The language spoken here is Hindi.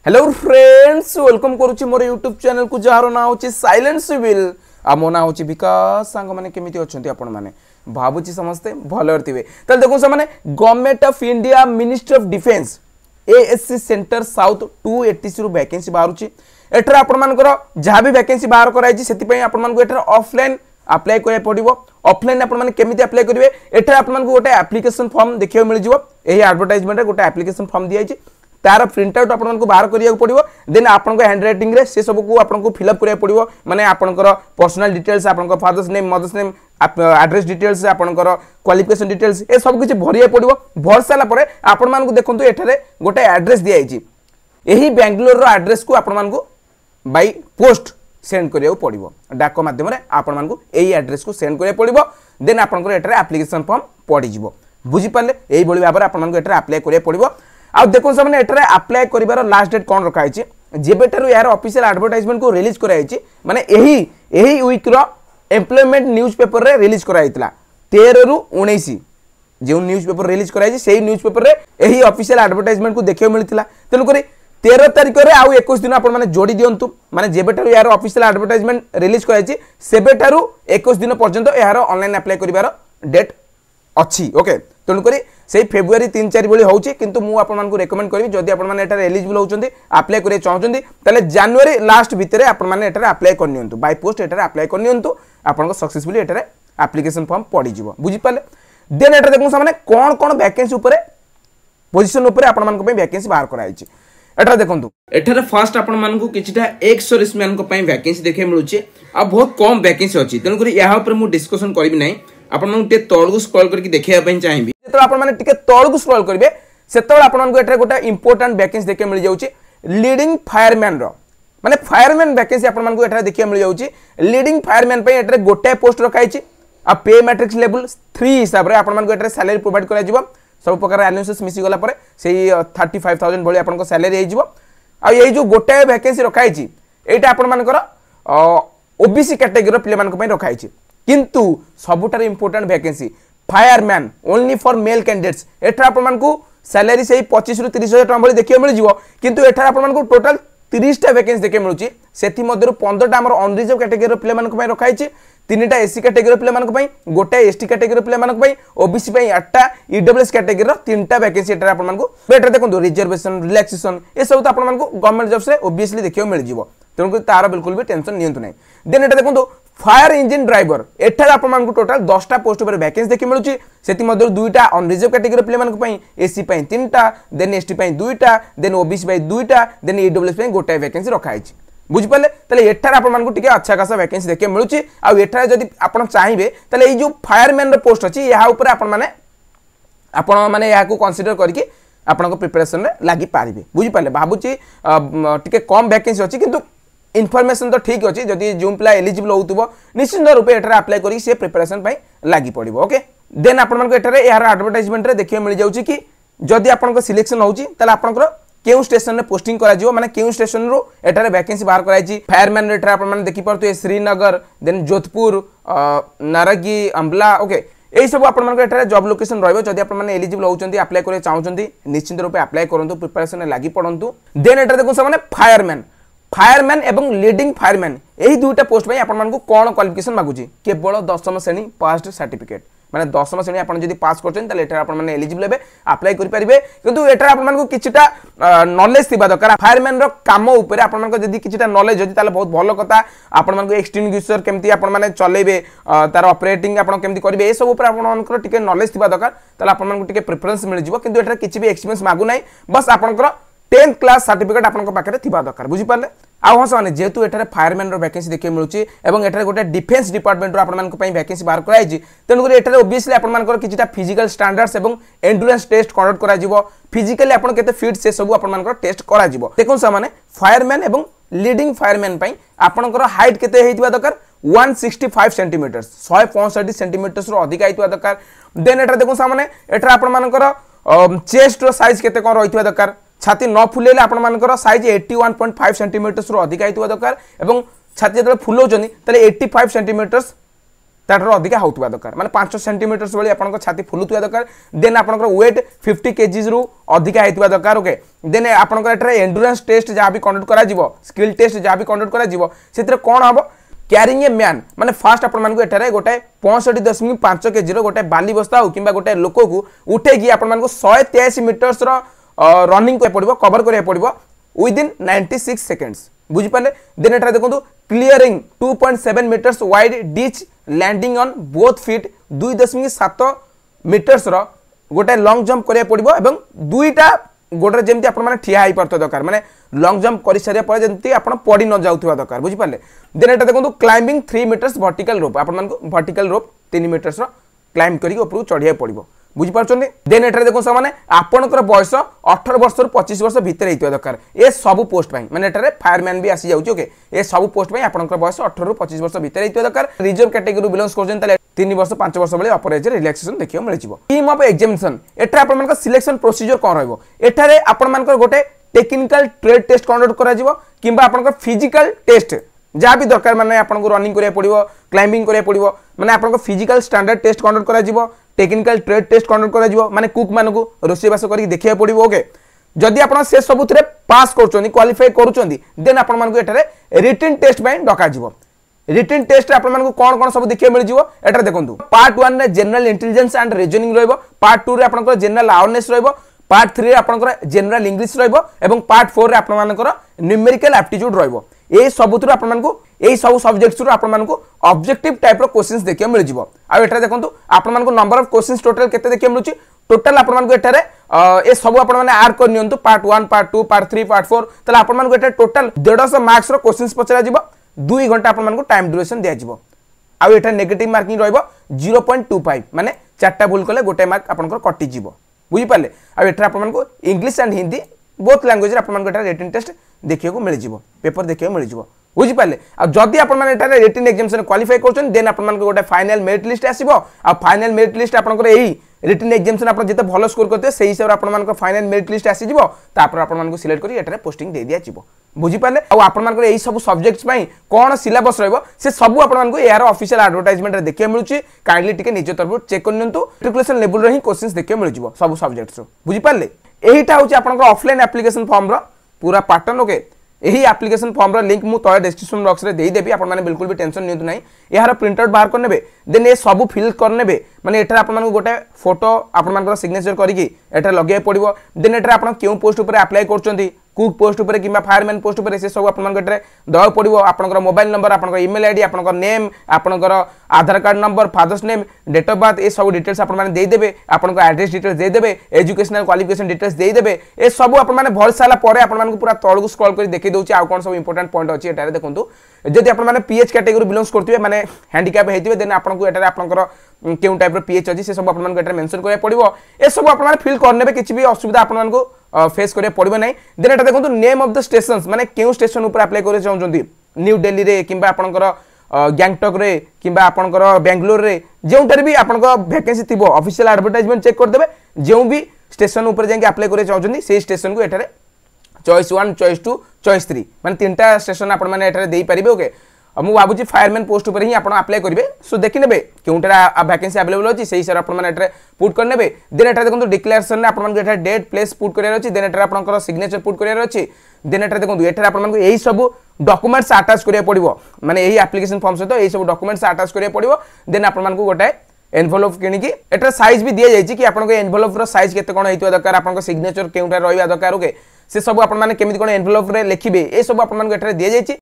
हेलो फ्रेंड्स वेलकम करुच्ची मोर यूट्यूब चैनल को जार ना होची साइलेंट सिविल आ मो ना होची विकास सांग माने केमिति अछंती आपण माने भाबुची समस्ते भलर थिबे तल देखो से माने government of India ministry of defence ASC centre south 280 रु वैकेंसी बाहरुची एठर आपण मानकर जहा भी वैकेंसी बाहर कराई सेति पई आपण मानको एठर ऑफलाइन अप्लाई करे पड़िबो ऑफलाइन आपण माने केमिति अप्लाई करिवे एठर आपण मानको गोटे एप्लिकेशन फॉर्म देखियो मिल जिवो एही एडवर्टाइजमेंट रे गोटे एप्लिकेशन फॉर्म दिया छि तार प्रिंट आउट आपन को बाहर करिया पड़िबो देन आपन को हैंड राइटिंग रे से सब को आपन को फिल अप करिया पड़िबो माने आपन को पर्सनल डिटेल्स आपन को father's name mother's name address details आपन को क्वालिफिकेशन डिटेल्स ए सब कुछ भरिया पड़िबो भर साला परे आपन मान को देखंतु एठारे गोटे एड्रेस दिया छि एही बेंगलोर रो एड्रेस को आपन मान को बाय पोस्ट सेंड करिया पड़िबो डाक माध्यम रे आपन मान को एही एड्रेस को सेंड करिया पड़िबो देन आपन को एठारे एप्लिकेशन फॉर्म पड़ी जिवो बुझी पाले एही बळी भाबरे आपन मान को एठारे अप्लाई करिया पड़िबो आ देखो से एठारे अप्लाई करिवार लास्ट डेट कोन रखा है जेबेटारु यार ऑफिशियल एडवर्टाइजमेंट को रिलीज कराई माने एही वीक रो एम्प्लॉयमेंट न्यूज़पेपर रे रिलीज कराइतला 13 रु 19 जो न्यूज़पेपर रिलीज कराई सेही न्यूज़पेपर रे एही ऑफिशियल एडवर्टाइजमेंट को देखियो मिलतिला तेनु करी 13 तारिख रे आउ 21 दिन आपण माने जोड़ी दियंतु माने जेबेटारु यार ऑफिशियल एडवर्टाइजमेंट रिलीज कराई सेबेटारु 21 दिन पर्यंत यार ऑनलाइन अप्लाई करिवार डेट अच्छी ओके तेणुक से फेब्रुआरी 3-4 भली होची किंतु मु आपन मान को रेकमेंड करबी जदि आपन माने एटार एलिजिबल होचंदी अप्लाई करे चाहचंदी तले जनवरी लास्ट भितरे आपन माने एटार अप्लाई करनियंतु बाय पोस्ट एटार अप्लाई करनियंतु आपन को सक्सेसफुली एटार एप्लिकेशन फॉर्म पड़ी जिवो बुझी पाले देन एटा देखु सामने कोन वैकेंसी ऊपर पोजीशन ऊपर आपन मान को पे वैकेंसी बाहर कराई छि एटा देखंतु एटार फर्स्ट आपन मान को किछटा 100 रिसमैन को पे वैकेंसी देखे मिलुछि आ बहुत कम वैकेंसी अछि तेनु करी यहा ऊपर मु डिस्कशन करबी नै आपण मन टे तळगु स्क्रॉल करके देखिया पई चाहिबी जेतो आपण माने टिके तळगु स्क्रॉल करबे सेतोळ आपण मन को एठरे गोटा इंपोर्टेंट वैकेंसी देखे मिल जाउची लीडिंग फायरमैन रो माने फायरमैन वैकेंसी आपण मन को एठरे देखिया मिल जाउची लीडिंग फायरमैन पई एठरे गोटा पोस्ट रखाइची आ पे मैट्रिक्स लेवल 3 हिसाब रे आपण मन को एठरे सैलरी प्रोवाइड करा जिवो सब प्रकार एनालिसिस मिसी गला परे सेही 35000 भली आपण को सैलरी हे जिवो आ एई जो गोटा वैकेंसी रखाइची एटा आपण मन को ओबीसी कैटेगरी रो प्ले मन को पई रखाइची किंतु सबुठार important vacancy fireman only for male candidates एठा आपण मान को सैलरी से 25 रु 30 हजार टका भली देखियो मिल जिवो किंतु एठा आपण मान को टोटल 30 टा वैकेंसी देखियो मिलुची सेथि मध्यरु 15 टा हमर अनरिजर्व कैटेगरी प्ले मान को पई रखाइची 3 टा एससी कैटेगरी प्ले मान को पई गोटा एसटी कैटेगरी प्ले मान को पई ओबीसी पई 8 टा ईडब्ल्यूएस कैटेगरी रो 3 टा वैकेंसी एठा आपण मान को बेटर देखंतु रिजर्वेशन रिलैक्सेशन ए सब तो आपण मान को गवर्नमेंट जॉब से ऑब्वियसली देखियो मिल जिवो तेणु तार बिल्कुल भी टेंशन नियंतु नै देन एटा देखंतु फायर इंजिन ड्राइवर एठार आपण मान को टोटल 10 टा पोस्ट पर वैकेंसी देखि मिलुची सेति मध्य 2 टा अनरिजर्व कैटेगरी प्ले मान को पई एससी पई 3 टा देन एसटी पई 2 टा देन ओबीसी पई 2 टा देन ईडब्ल्यूएस पई गोटा वैकेंसी रखा है बुझ पाले तले एठार आपण मान को टिके अच्छा खासा वैकेंसी देखि मिलुची आ एठार जदी आपण चाहिबे तले ए जो फायरमैन रो पोस्ट अछि यहा ऊपर आपण माने यहा को कंसीडर करके आपण को प्रिपरेशन रे लागि पारिबे बुझ पाले भाबुची टिके कम वैकेंसी अछि किंतु इनफॉरमेशन तो ठीक अच्छी जदि जो पिला एलिजिबल होतबो निश्चित रूप एठारे अप्लाई करी से प्रिपरेशन पई लागि पड़िबो ओके देन आपण मन को एठारे यार एडवर्टाइजमेंट रे देखियो मिल जाउची कि जदि आपण को सिलेक्शन होउची तले आपण को केउ स्टेशन रे पोस्टिंग करा जिवो माने केउ स्टेशन रो एठारे वैकेंसी बाहर कराई छि फायरमैन एठारे आपण मन देखि परतु श्रीनगर देन जोधपुर नारगी अंबला ओके एई सब आपण मन को एठारे जॉब लोकेशन रहबो जदि आपण माने एलिजिबल होउचंती अप्लाई करे चाहउचंती निश्चित रूप अप्लाई करंतु प्रिपरेशन लागि पड़ंतु देन एठारे देखो सामने फायरमैन एवं लीडिंग फायरमैन यही दुईटा पोस्ट में आपण मान को कोन क्वालिफिकेशन मागुची केवल 10वीं श्रेणी पास सर्टिफिकेट माने 10वीं श्रेणी आपण जदी पास करछन तले एटा आपण माने एलिजिबल हेबे अप्लाई करि परिबे किंतु एटा आपण मान को किछटा नॉलेज थिबा दरकार फायरमैन रो काम ऊपर आपण मान को जदी किछटा नॉलेज जदी ताले बहुत भलो कथा आपण मान को एक्सटिंग्विशर केमती आपण माने चलेबे तार ऑपरेटिंग आपण केमती करिवे ए सब ऊपर आपण मान को टिके नॉलेज थिबा दरकार ताले आपण मान को टिके प्रेफरेंस मिल जिवो किंतु एटा किछि भी एक्सपीरियंस मागु नै बस आपण को 10th क्लास सर्टिफिकेट आपण को पाखरे थिबा दरकार बुझी पाले आ हस माने जेतु एठारे फायरमैन रो वैकेंसी देखे मिलुची एवं एठारे गोटे डिफेंस डिपार्टमेंट रो आपण मान को पई वैकेंसी बाहर कराई छि तेनु करी एठारे ऑब्वियसली आपण मान को किछटा फिजिकल स्टैंडर्ड्स एवं एंड्योरेंस टेस्ट कंडक्ट करा जिवो फिजिकली आपण केते फिट से सब आपण मान को टेस्ट करा जिवो देखो सा माने फायरमैन एवं लीडिंग फायरमैन पई आपण को हाइट केते हेतिबा दरकार 165 सेंटीमीटर 165 सेंटीमीटर रो अधिक आइतबा दरकार देन एठारे देखो सा माने एठारे आपण मान को चेस्ट रो साइज केते कोन रहितबा दरकार छाती न फुलेले आपण मानकर साइज 81.5 सेंटीमीटर रो अधिक आइतबा दरकार एवं छाती जब फुलौचनी तले 85 सेंटीमीटर ताठर अधिक होता दरकार माने 5 सेंटीमीटर भाई आपन छाती फुलुवा दरकार देन आपन वेट 50 केजीज रु अधिक होता दरकार ओके देन आपन एंडुरेंस टेस्ट जहाँ भी कंडक्ट करा स्किल टेस्ट जहाँ भी कंडक्ट करा कौन हम क्यारिंग ए मैन माने फास्ट आपण गोटे 65.5 केजी गोटे बाली बस्ता हो कि गोटे लोक को उठे आपण 183 मीटर्स रनिंग पड़ो कवर करा पड़ो विदिन 96 सेकेंड्स बुझिपारे देन एटा देखो clearing 2.7 metres wide ditch landing on both feet 2.7 metres गोटे लॉन्ग जंप करिया पड़िबो एवं दुईटा गोटे जमती आपण ठिया हो पार्थ दरकार माने लॉन्ग जंप कर सारे पर जमती आपण पड़ी न जाउथवा दरकार बुझिपारे देन एटा देखो क्लाइंबिंग 3 मीटर्स वर्टिकल रोप आपण वर्टिकल रोप 3 मीटर्स क्लाइंब करी ऊपर चढ़िया पड़िबो बुझिपारछन देन एटा देखो सामाने आपणकर बयस 18 वर्ष रु 25 वर्ष भितर हेतिवा दरकार ए सब पोस्ट पई माने एटारे फायरमैन भी आसी जाउची ओके ए सब पोस्ट पई आपणकर बयस 18 रु 25 वर्ष भितर हेतिवा दरकार रिजर्व कैटेगरी बिलोंग्स करजन ताले 3 वर्ष 5 वर्ष बेले अपर एज रिलैक्सेशन देखियो मिल जिवो टीम ऑफ एग्जामिनेशन एटा आपणकर सिलेक्शन प्रोसीजर कोन रहइबो एटारे आपणमानकर गोटे टेक्निकल ट्रेड टेस्ट कंडक्ट करा जिवो किबा आपणकर फिजिकल टेस्ट जहाँ भी दरकार माने आपन को रनिंग करिया पड़िबो क्लाइंबिंग करिया पड़िबो माने आपन को फिजिकल स्टैंडर्ड टेस्ट कंडक्ट करा जिवो टेक्निकल ट्रेड टेस्ट कंडक्ट करा जिवो माने कुक मान को रोसे बास करी देखिया पड़िबो ओके जदि आपन से सबुथरे पास करचोनी क्वालिफाई करूचोंदी देन आपन मान को एटारे रिटन टेस्ट पय डका जिवो रिटन टेस्ट आपन मान को कोन सब देखिया मिल जिवो एटा देखंतु पार्ट 1 रे जनरल इंटेलिजेंस एंड रीजनिंग रहइबो पार्ट 2 रे आपन को जनरल अवेयरनेस रहइबो पार्ट 3 रे आपन जनरल इंग्लिश रहइबो एवं पार्ट 4 रे आपन मान को न्यूमेरिकल एप्टीट्यूड रहइबो ए सबुथुर आपन मान को एई सब सब्जेक्ट्स रु आपन मान को ऑब्जेक्टिव टाइप रो क्वेश्चंस देखिया मिल जिवो आ एटा देखंतु आपन मान को नंबर ऑफ क्वेश्चंस टोटल केते देखिया मिलुची टोटल आपन मान को एटारे ए सब आपन माने ऐड कर नियंतु पार्ट 1 पार्ट 2 पार्ट 3 पार्ट 4 तले आपन मान को एटा टोटल 150 मार्क्स रो क्वेश्चंस पचरा जिवो 2 घंटा आपन मान को टाइम ड्यूरेशन दिया जिवो आ एटा नेगेटिव मार्किंग रहइबो 0.25 माने चारटा भूल कले गोटे मार्क आपन को कटि जिवो बुझी पाले आ एटा आपन मान को English and Hindi both language रे आपन मान को एटा रिटन टेस्ट देखियो को मिल जिवो पेपर देखियो मिल जिवो बुझी पाले आ जदी आपन माने एटा रिटन एग्जामिनेशन क्वालिफाई करछन देन आपन मान को गोटे फाइनल मेरिट लिस्ट आसीबो आ फाइनल मेरिट लिस्ट आपन को एही रिटन एग्जामिनेशन आपन जते भलो स्कोर करते सेही हिसाब रे आपन मान को फाइनल मेरिट लिस्ट आसी जिवो तापर आपन मान को सिलेक्ट करी एटा पोस्टिंग दे दिया जिवो बुझी पाले आ आपन मान को एही सब सब्जेक्ट्स पई कोन सिलेबस रहइबो से सब आपन मान को यार ऑफिशियल एडवर्टाइजमेंट रे देखिया मिलुची काइंडली टिके निज तरफ चेक करनियंतु मैट्रिकुलेशन लेवल रे ही क्वेश्चंस देखिया मिल जिवो सब सब्जेक्ट्स बुझी पाले एहीटा होची आपन को ऑफलाइन एप्लीकेशन फॉर्म रो पूरा पैटर्न ओके यही एप्लीकेशन फॉर्म रो लिंक मु तळे डिस्क्रिप्शन बॉक्स रे देई देबी आपन माने बिल्कुल भी टेंशन नियंतु नाही यार प्रिंट आउट बाहर कर नेबे देन ए सब फिल कर नेबे माने एटा आपन माने गोटे फोटो आपन मानकर सिग्नेचर करिकि एटा लगे पड़िबो देन एटा आपन केउ पोस्ट ऊपर अप्लाई करचोंती कुक पोस्ट ऊपर किबा फायरमैन पोस्ट ऊपर से सब आपन मानकर एटा दवा पड़िबो आपनकर मोबाइल नंबर आपनकर ईमेल आईडी आपनकर नेम आपनकर Aadhaar card number father's name date of birth ए सब डिटेल्स आपन माने देई देबे आपनकर एड्रेस डिटेल्स देई देबे एजुकेशनल क्वालिफिकेशन डिटेल्स देई देबे ए सब आपन माने भर साला परे आपन मानक पूरा तळगु स्क्रॉल करी देखि दउची आ कोन सब इंपोर्टेंट पॉइंट अछि एटारे देखंतु जदि आपन माने पीएच कैटेगरी बिलोंग्स करथिबे माने हैंडीकैप हेतिबे देन आपन को एटारे आपनकर केउ टाइप रो पीएच अछि से सब आपन मानक एटारे मेंशन करे पड़िबो ए सब आपन माने फिल करनेबे किछि भी असुविधा आपन मानक फेस करे पड़िबो नै देन एटा देखंतु नेम ऑफ द स्टेशंस माने केउ स्टेशन ऊपर अप्लाई करे चाहउछंती न्यू दिल्ली रे किबा आपनकर गैंगटॉक रे किबा आपनकर बेंगलोर रे जेउटार भी आपनकर वैकेंसी थिबो ऑफिशियल एडवर्टाइजमेंट चेक कर देबे जेउ भी स्टेशन ऊपर जाके अप्लाई करे चाहउछंती सेही स्टेशन को एटारे चॉइस 1 चॉइस 2 चॉइस 3 माने तीनटा स्टेशन आपन माने एटारे देई परिबे ओके मु बाबूजी फायरमैन पोस्ट ऊपर ही आपण अप्लाई करिवे सो देखि नेबे केउटा वैकेंसी अवेलेबल अछि सेही सर आपण माने एटारे पुट कर नेबे देन एटा देखंतु डिक्लेरेशन ने आपण माने एटा डेट प्लेस पुट करियर अछि देन एटा आपनकर सिग्नेचर पुट करियर अछि देन एटा देखंतु एटा आपण माने एही सब डॉक्यूमेंट्स अटैच करिया पड़िबो माने एही एप्लीकेशन फॉर्म सहित एही सब डॉक्यूमेंट्स अटैच करिया पड़िबो देन आपण मानकु गोटे एनवेलप किनिकी एटा साइज भी दिया जायछि कि आपनको एनवेलप रो साइज केते कोन हेतिवा दरकार आपनको सिग्नेचर केउटा रहइबा दरकार ओके से सब आपण माने केमिति कोन एनवेलप रे लिखिबे ए सब आपण मानकु एटा दिया जायछि।